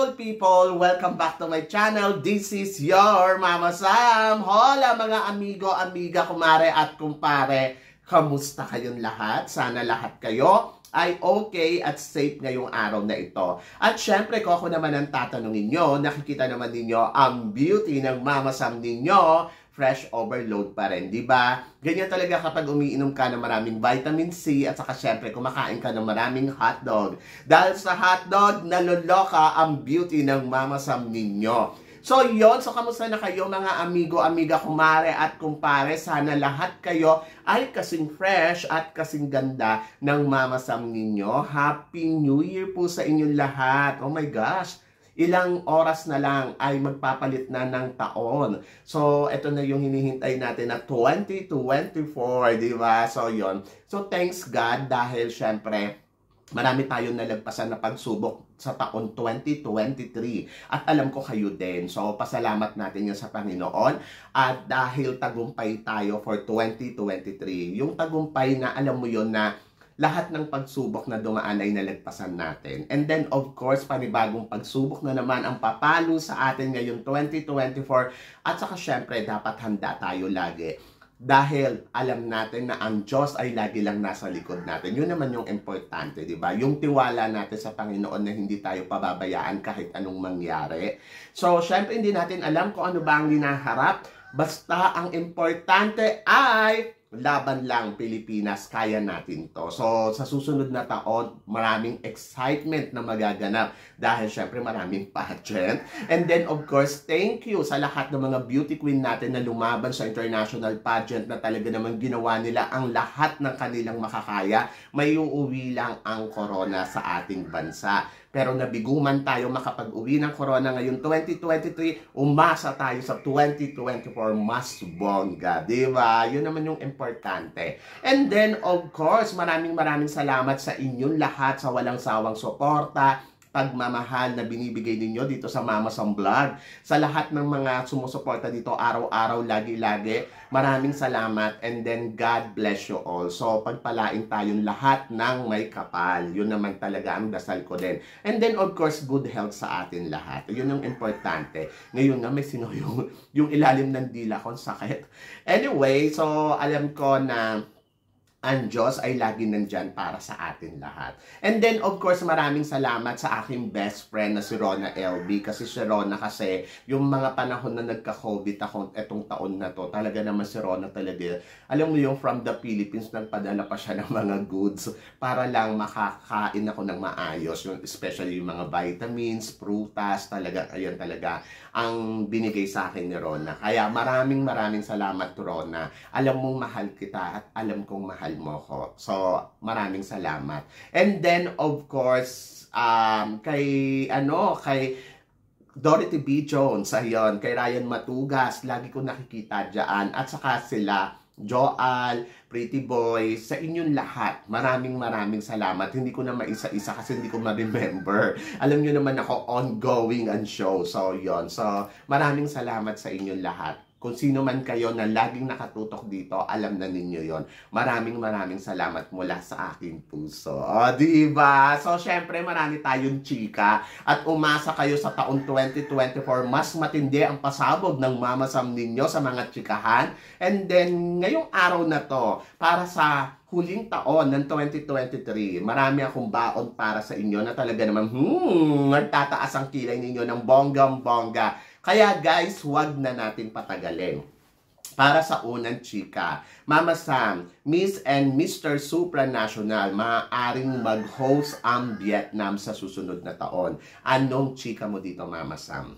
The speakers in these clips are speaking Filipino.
beautiful people! Welcome back to my channel. This is your Mama Sam. Hola mga amigo, amiga, kumare at kumpare. Kamusta kayong lahat? Sana lahat kayo ay okay at safe ngayong araw na ito. At syempre, kung ako naman ang tatanungin nyo, nakikita naman ninyo ang beauty ng Mama Sam ninyo. Fresh overload pa rin, di ba? Ganyan talaga kapag umiinom ka ng maraming vitamin C at saka syempre kumakain ka ng maraming hotdog. Dahil sa hotdog, naloloka ang beauty ng Mama Sam ninyo. So yon, so kamusta na kayo mga amigo, amiga, kumare at kumpare? Sana lahat kayo ay kasing fresh at kasing ganda ng Mama Sam ninyo. Happy New Year po sa inyong lahat. Oh my gosh! Ilang oras na lang ay magpapalit na ng taon. So, ito na yung hinihintay natin na 2024, di ba? So, yon. So, thanks God dahil syempre, marami tayong nalagpasan na pagsubok sa taon 2023. At alam ko kayo din. So, pasalamat natin yan sa Panginoon. At dahil tagumpay tayo for 2023. Yung tagumpay na alam mo yon na lahat ng pagsubok na dumaan ay nalagpasan natin. And then, of course, panibagong pagsubok na naman ang papalo sa atin ngayong 2024. At saka, syempre, dapat handa tayo lagi. Dahil alam natin na ang Diyos ay lagi lang nasa likod natin. Yun naman yung importante, di ba? Yung tiwala natin sa Panginoon na hindi tayo pababayaan kahit anong mangyari. So, syempre, hindi natin alam kung ano ba ang hinaharap. Basta, ang importante ay laban lang, Pilipinas, kaya natin to. So, sa susunod na taon, maraming excitement na magaganap dahil syempre maraming pageant. And then, of course, thank you sa lahat ng mga beauty queen natin na lumaban sa international pageant na talaga naman ginawa nila ang lahat ng kanilang makakaya. May uuwi lang ang corona sa ating bansa. Pero nabiguman tayo makapag-uwi ng corona ngayon 2023, umasa tayo sa 2024 mas bongga, di ba? Yun naman yung importante. And then, of course, maraming salamat sa inyong lahat sa walang sawang suporta, pagmamahal na binibigay ninyo dito sa Mama Sam Vlog. Sa lahat ng mga sumusuporta dito araw-araw, lagi-lagi, maraming salamat and then God bless you all. So, pagpalain tayong lahat ng may kapal. Yun naman talaga ang dasal ko din. And then, of course, good health sa atin lahat. Yun ang importante. Ngayon nga, may sino yung ilalim ng dila ko, sakit. Anyway, so, alam ko na ang Diyos ay lagi nandyan para sa atin lahat. And then, of course, maraming salamat sa aking best friend na si Rona LB. Kasi si Rona kasi, yung mga panahon na nagka-COVID ako etong taon na to, talaga naman si Rona talaga, alam mo yung from the Philippines, nagpadala pa siya ng mga goods para lang makakain ako ng maayos. Yung, especially yung mga vitamins, prutas, talaga, ayan talaga, ang binigay sa akin ni Rona. Kaya maraming salamat, Rona. Alam mong mahal kita at alam kong mahal mo ko. So, maraming salamat. And then, of course, kay Dorothy B. Jones, ayun, kay Ryan Matugas, lagi ko nakikita dyan. At saka sila, Joal, Pretty Boy, sa inyong lahat, maraming salamat. Hindi ko na maisa-isa kasi hindi ko ma-remember. Alam nyo naman ako, ongoing ang show. So, yon. So, maraming salamat sa inyong lahat. Kung sino man kayo na laging nakatutok dito, alam na ninyo yon. Maraming salamat mula sa aking puso. O, diba? So, syempre, marami tayong chika. At umasa kayo sa taon 2024, mas matindi ang pasabog ng Mama Sam ninyo sa mga chikahan. And then, ngayong araw na to, para sa huling taon ng 2023, marami akong baon para sa inyo na talaga naman, nagtataas ang kilay ninyo ng bonggang-bongga. Kaya guys, huwag na natin patagalin. Para sa unang chika, Mama Sam, Miss and Mr. Supranational, maaaring mag-host ang Vietnam sa susunod na taon. Anong chika mo dito, Mama Sam?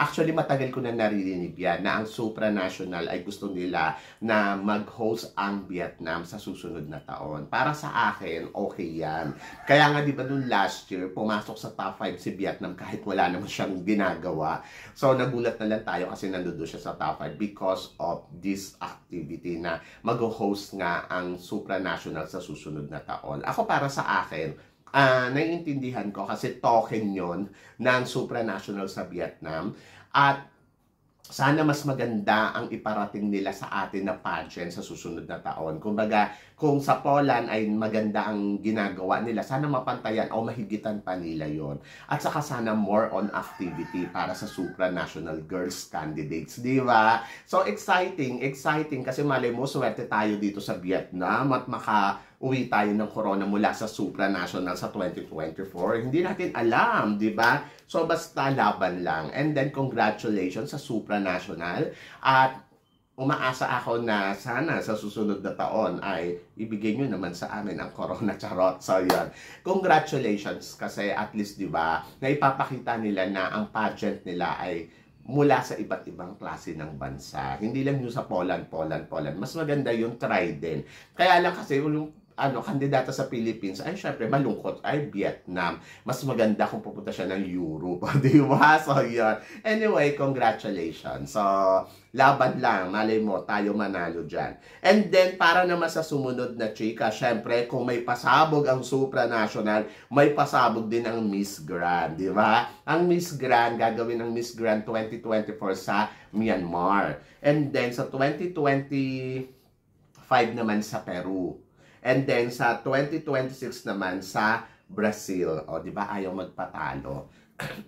Actually, matagal ko na naririnig yan na ang Supranational ay gusto nila na mag-host ang Vietnam sa susunod na taon. Para sa akin, okay yan. Kaya nga, di ba nung last year, pumasok sa top 5 si Vietnam kahit wala naman siyang ginagawa. So, nagulat na lang tayo kasi nandoon siya sa top 5 because of this activity na mag-host nga ang Supranational sa susunod na taon. Ako para sa akin, naiintindihan ko kasi token yon ng Supranational sa Vietnam. At sana mas maganda ang iparating nila sa atin na pageant sa susunod na taon. Kumbaga, kung sa Poland ay maganda ang ginagawa nila, sana mapantayan o mahigitan pa nila yon. At saka sana more on activity para sa supranational girls candidates, di ba? So exciting kasi malay mo, swerte tayo dito sa Vietnam at uwi tayo ng corona mula sa supranational sa 2024. Hindi natin alam, di ba? So, basta laban lang. And then, congratulations sa supranational. At umaasa ako na sana sa susunod na taon ay ibigay nyo naman sa amin ang corona, charot. So, yun. Congratulations kasi at least, di ba, naipapakita nila na ang pageant nila ay mula sa iba't ibang klase ng bansa. Hindi lang yung sa Poland. Mas maganda yung try din. Kaya lang kasi yung kandidata sa Philippines, ay syempre malungkot, ay Vietnam. Mas maganda kung pupunta siya ng Europe, di ba? So, yun. Anyway, congratulations. So, laban lang, malay mo, tayo manalo dyan. And then, para naman sa sumunod na chika, syempre, kung may pasabog ang supranational, may pasabog din ang Miss Grand, di ba? Ang Miss Grand, gagawin ng Miss Grand 2024 sa Myanmar. And then, sa 2025 naman sa Peru. And then sa 2026 naman sa Brazil. O, di ba ayaw magpatalo?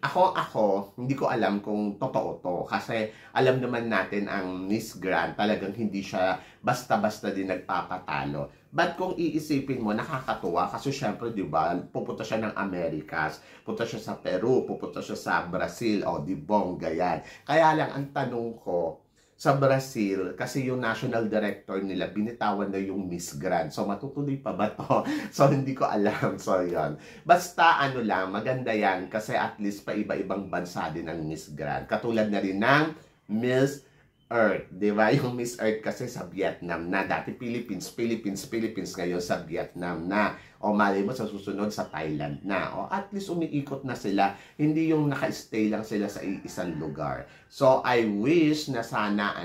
Ako, hindi ko alam kung totoo to. Kasi alam naman natin ang Miss Grand, talagang hindi siya basta-basta din nagpapatalo. But kung iisipin mo, nakakatuwa. Kasi syempre, di ba, pupunta siya ng Americas, pupunta siya sa Peru, pupunta siya sa Brazil, o di bongga yan. Kaya lang, ang tanong ko, sa Brazil, kasi yung national director nila, binitawan na yung Miss Grand. So, matutuloy pa ba to? So, hindi ko alam. So, yun. Basta, maganda yan. Kasi at least pa iba-ibang bansa din ang Miss Grand. Katulad na rin ng Miss Earth. Diba? Yung Miss Earth kasi sa Vietnam na. Dati Philippines. Ngayon sa Vietnam na. O mali mo sa susunod sa Thailand na. O at least umiikot na sila. Hindi yung naka-stay lang sila sa isang lugar. So I wish na sana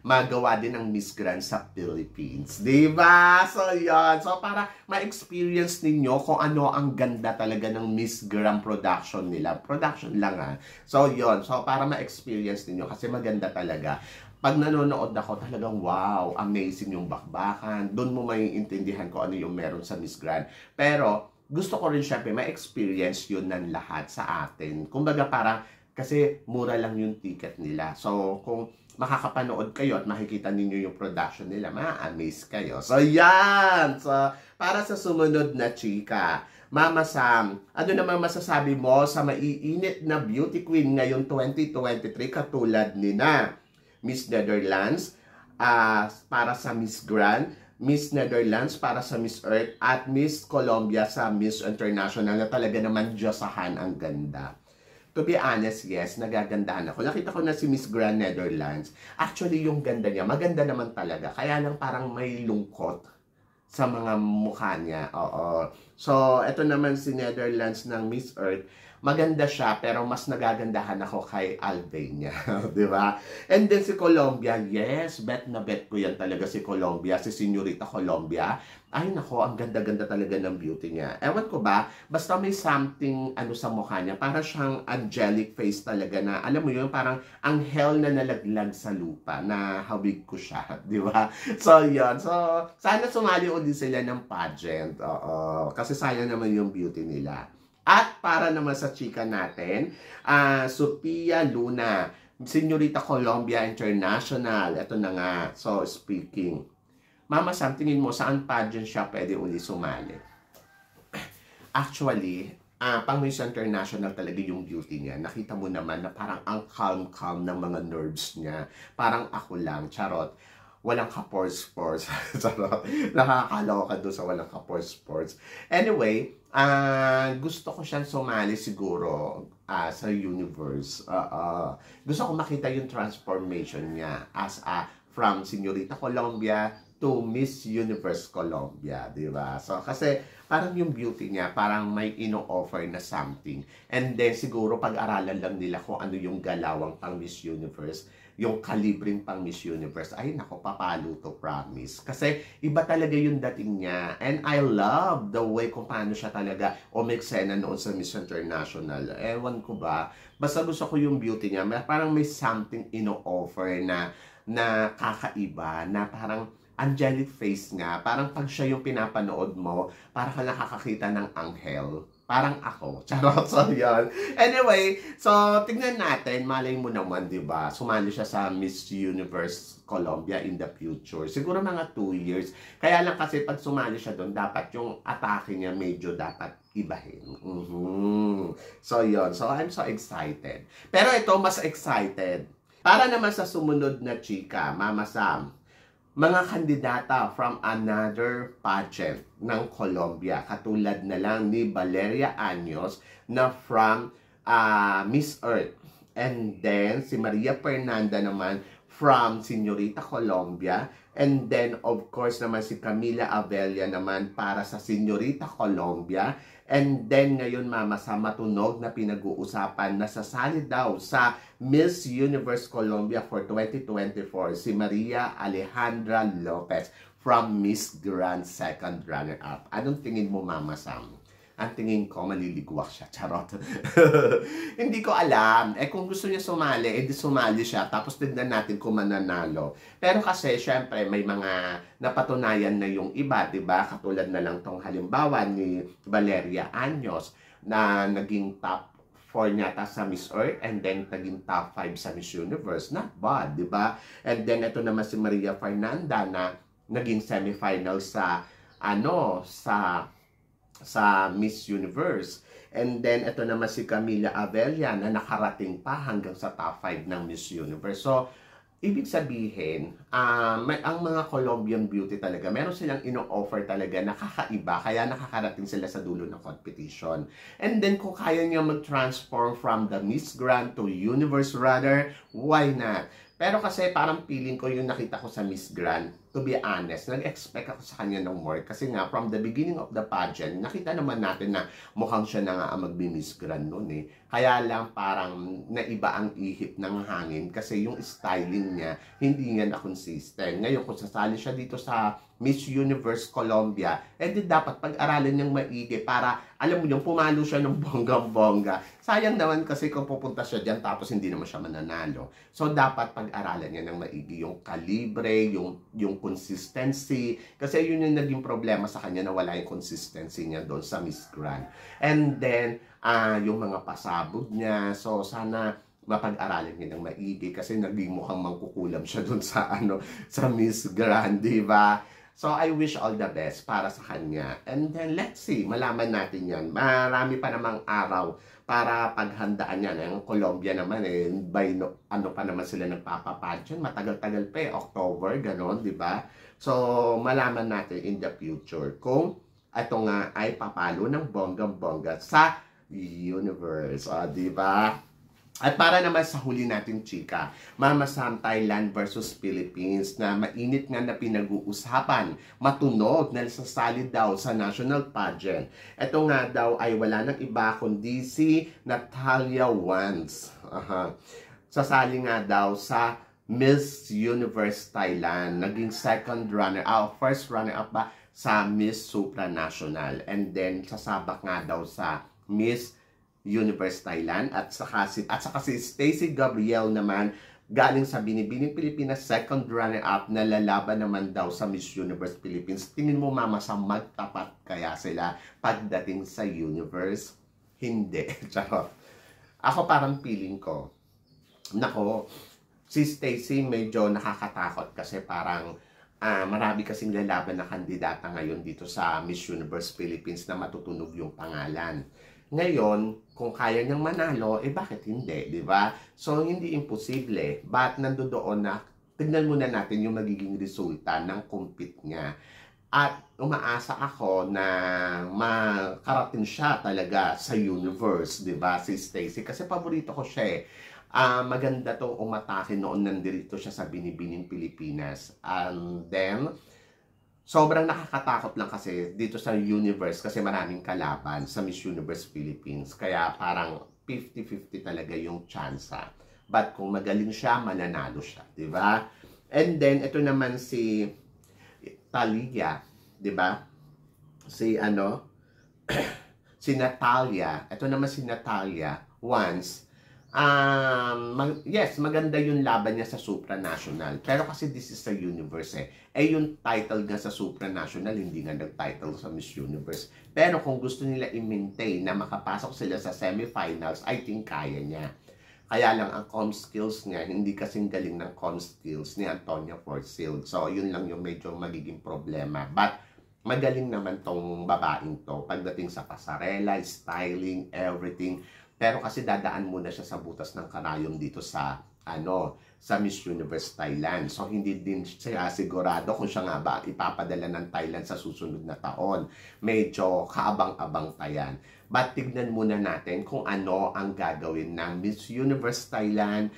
magawa din ang Miss Grand sa Philippines. Diba? So yun. So para ma-experience ninyo kung ano ang ganda talaga ng Miss Grand production nila. Production lang So yun. So para ma-experience ninyo kasi maganda talaga. Pag nanonood ako, talagang wow, amazing yung bakbakan. Doon mo maiintindihan ko ano yung meron sa Miss Grand. Pero, gusto ko rin syempre, ma-experience yun ng lahat sa atin. Kumbaga parang, kasi mura lang yung ticket nila. So, kung makakapanood kayo at makikita ninyo yung production nila, ma-amaze kayo. So, yan! So, para sa sumunod na chika, Mama Sam, ano naman masasabi mo sa maiinit na beauty queen ngayong 2023 katulad ni na Miss Netherlands para sa Miss Grand, Miss Netherlands para sa Miss Earth, at Miss Colombia sa Miss International na talaga naman Diyosahan ang ganda. To be honest, yes, nagagandahan ako. Nakita ko na si Miss Grand Netherlands. Actually, yung ganda niya, maganda naman talaga. Kaya lang parang may lungkot sa mga mukha niya. Oo. So, ito naman si Netherlands ng Miss Earth. Maganda siya, pero mas nagagandahan ako kay Albania. Di ba? And then si Colombia, yes, bet na bet ko yan talaga si Colombia, si Señorita Colombia. Ay nako, ang ganda-ganda talaga ng beauty niya. Ewan ko ba, basta may something sa mukha niya, parang siyang angelic face talaga na, alam mo yun, parang anghel na nalaglag sa lupa, na hawig ko siya. Di ba? So, yun. So, sana sumali ulit sila ng pageant. Oo. Kasi sayang naman yung beauty nila. At para naman sa chika natin, Sophia Luna, Señorita Colombia International. Ito na nga. So, speaking. Mama Sam, tingin mo, saan pageant siya pwede uli sumali? Actually, pang Miss International talaga yung beauty niya. Nakita mo naman na parang ang calm-calm ng mga nerves niya. Parang ako lang, charot. Walang ka-pores-pores. Nakakaloka doon sa walang ka-pores-pores. Anyway, gusto ko siyang sumali siguro sa universe. Gusto ko makita yung transformation niya as from Señorita Colombia to Miss Universe Colombia, di ba? So, kasi parang yung beauty niya, parang may ino-offer na something. And then, siguro pag-aralan lang nila kung ano yung galawang pang Miss Universe. yung kalibring pang Miss Universe, ay nako, papalo to, promise. Kasi iba talaga yung dating niya. And I love the way kung paano siya talaga umeksena noon sa Miss International. Ewan ko ba, basta gusto ko yung beauty niya. Parang may something ino-offer na kakaiba, na parang angelic face nga. Parang pag siya yung pinapanood mo, parang ka nakakakita ng anghel. Parang ako. Charot. So, yun. Anyway, so, tignan natin. Malay mo naman, di ba? Sumali siya sa Miss Universe Colombia in the future. Siguro mga 2 years. Kaya lang kasi pag sumali siya doon, dapat yung atake niya medyo dapat ibahin. So, yun. So, I'm so excited. Pero ito, mas excited. Para naman sa sumunod na chika, Mama Sam, mga kandidata from another pageant ng Colombia, katulad na lang ni Valeria Años na from Miss Earth. And then, si Maria Fernanda naman from Señorita Colombia. And then, of course, naman si Camila Abella naman para sa Señorita Colombia. And then, ngayon, Mama, sa matunog na pinag-uusapan na sasali daw sa Miss Universe Colombia for 2024, si Maria Alejandra Lopez from Miss Grand Second Runner-Up. Anong tingin mo, Mama Sam? Ang tingin ko, maliligwak siya. Charot. Hindi ko alam. Kung gusto niya sumali, edi sumali siya. Tapos tignan natin kung mananalo. Pero kasi, syempre, may mga napatunayan na yung iba, diba? Katulad na lang tong halimbawa ni Valeria Años na naging top 4 nyata sa Miss Earth and then naging top 5 sa Miss Universe. Not bad, diba? And then, ito naman si Maria Fernanda na naging semifinal sa Miss Universe. And then, ito naman si Camila Abella na nakarating pa hanggang sa top 5 ng Miss Universe. So, ibig sabihin, ang mga Colombian beauty talaga, meron silang ino-offer talaga na kakaiba, kaya nakakarating sila sa dulo ng competition. And then, kung kaya niya mag-transform from the Miss Grand to Universe rather, why not? Pero kasi parang feeling ko yung nakita ko sa Miss Grand, to be honest, nag-expect ako sa kanya ng more. Kasi nga, from the beginning of the pageant, nakita naman natin na mukhang siya na nga ang magbi-Miss Grand noon eh. Kaya lang parang naiba ang ihip ng hangin kasi yung styling niya, hindi nga na-consistent. Ngayon, kung sasali siya dito sa Miss Universe Colombia, di dapat pag-aralan niyang maigi para, alam mo yung pumalo siya ng bonggang-bongga. Sayang naman kasi kung pupunta siya dyan tapos hindi naman siya mananalo. So, dapat pag-aralan niya ng maigi yung kalibre, yung consistency. Kasi yun yung naging problema sa kanya na wala yung consistency niya doon sa Miss Grand. And then, yung mga pasabog niya. So, sana mapag-aralan niya ng maigi kasi naging mukhang mangkukulam siya doon sa sa Miss Grand, di ba? So, I wish all the best para sa kanya. And then, let's see, malaman natin yan. Marami pa namang araw para paghandaan yan. Ang Colombia naman, by pa naman sila nagpapapageant. Matagal-tagal pa October, ganon, di ba? So, malaman natin in the future kung ito nga ay papalo ng bonggang-bongga sa Universe. Di ba? At para naman sa huli natin, chika, Mama Sam, Thailand versus Philippines na mainit nga na pinag-uusapan, matunog na sasali daw sa national pageant. Ito nga daw ay wala nang iba kundi si Natalia Wans. Sasali nga daw sa Miss Universe Thailand. Naging first runner-up ba sa Miss Supranational. And then, sasabak nga daw sa Miss Universe Thailand at saka si Stacey Gabriel naman galing sa Binibining Pilipinas, second runner-up na lalaban naman daw sa Miss Universe Philippines. Tingin mo, Mama, sa magtapat kaya sila pagdating sa Universe? Hindi. Charot. Ako parang feeling ko, nako, si Stacey medyo nakakatakot kasi parang marami kasing lalaban na kandidata ngayon dito sa Miss Universe Philippines na matutunog yung pangalan. Ngayon, kung kaya niyang manalo, bakit hindi, di ba? So, hindi imposible. But nandoon na, tignan muna natin yung magiging resulta ng compete niya. At umaasa ako na makarating siya talaga sa Universe, di ba? Si Stacey. Kasi paborito ko siya maganda tong umatake noon nandito siya sa Binibining Pilipinas. And then, sobrang nakakatakot lang kasi dito sa Universe kasi maraming kalaban sa Miss Universe Philippines. Kaya parang 50-50 talaga yung chance. But kung magaling siya, mananalo siya, di ba? And then, ito naman si Talia, di ba? Si si Natalia. Ito naman si Natalia, once, yes, maganda yung laban niya sa supranational. Pero kasi this is a universe yung title nga sa supranational, hindi nga nag-title sa Miss Universe. Pero kung gusto nila i-maintain na makapasok sila sa semifinals, I think kaya niya. Kaya lang ang com skills niya, hindi kasing galing ng com skills ni Antonia Forsyth. So, yun lang yung medyo magiging problema. But, magaling naman tong babaeng to pagdating sa pasarela, styling, everything. Pero kasi dadaan muna siya sa butas ng karayom dito sa sa Miss Universe Thailand. So hindi din siya sigurado kung siya nga ba ipapadala ng Thailand sa susunod na taon. Medyo kaabang-abang pa yan. But tignan muna natin kung ano ang gagawin ng Miss Universe Thailand,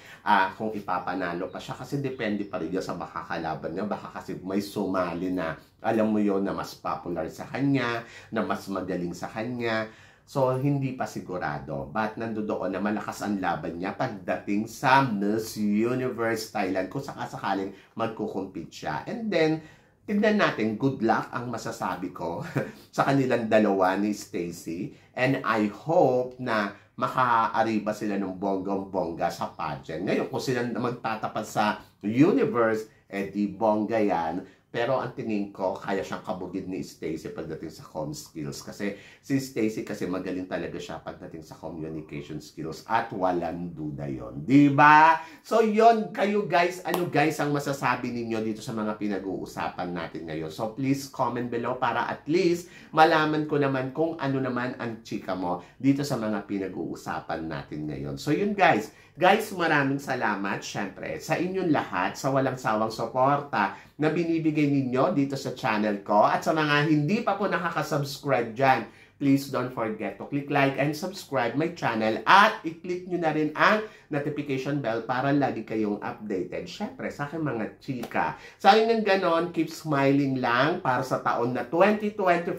kung ipapanalo pa siya. Kasi depende pa rin sa makakalaban niya. Baka kasi may sumali na, alam mo yon, na mas popular sa kanya, na mas magaling sa kanya. So, hindi pa sigurado. But nandoon na malakas ang laban niya pagdating sa Miss Universe Thailand kung sakasakaling magkukumpit siya. And then, tignan natin, good luck ang masasabi ko sa kanilang dalawa ni Stacey. And I hope na makaariba sila ng bonggang-bongga sa pageant. Ngayon, kung sila magtatapat sa Universe, di bongga yan. Pero ang tingin ko, kaya siyang kabugid ni Stacey pagdating sa com skills. Kasi si Stacey kasi magaling talaga siya pagdating sa communication skills. At walang duda yon, diba? So yon, kayo guys, ano guys ang masasabi ninyo dito sa mga pinag-uusapan natin ngayon? So please comment below para at least malaman ko naman kung ano naman ang chika mo dito sa mga pinag-uusapan natin ngayon. So yun guys. Guys, maraming salamat syempre sa inyong lahat sa walang sawang suporta na binibigay ninyo dito sa channel ko. At sa mga hindi pa po nakaka-subscribe dyan, please don't forget to click like and subscribe my channel at i-click nyo na rin ang notification bell para lagi kayong updated. Syempre, sa aking mga chika. Sa akin ng ganon, keep smiling lang para sa taon na 2024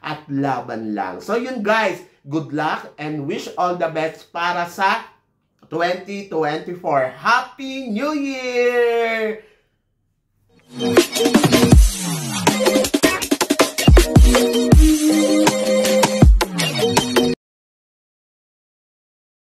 at laban lang. So yun guys, good luck and wish all the best para sa 2024. Happy New Year!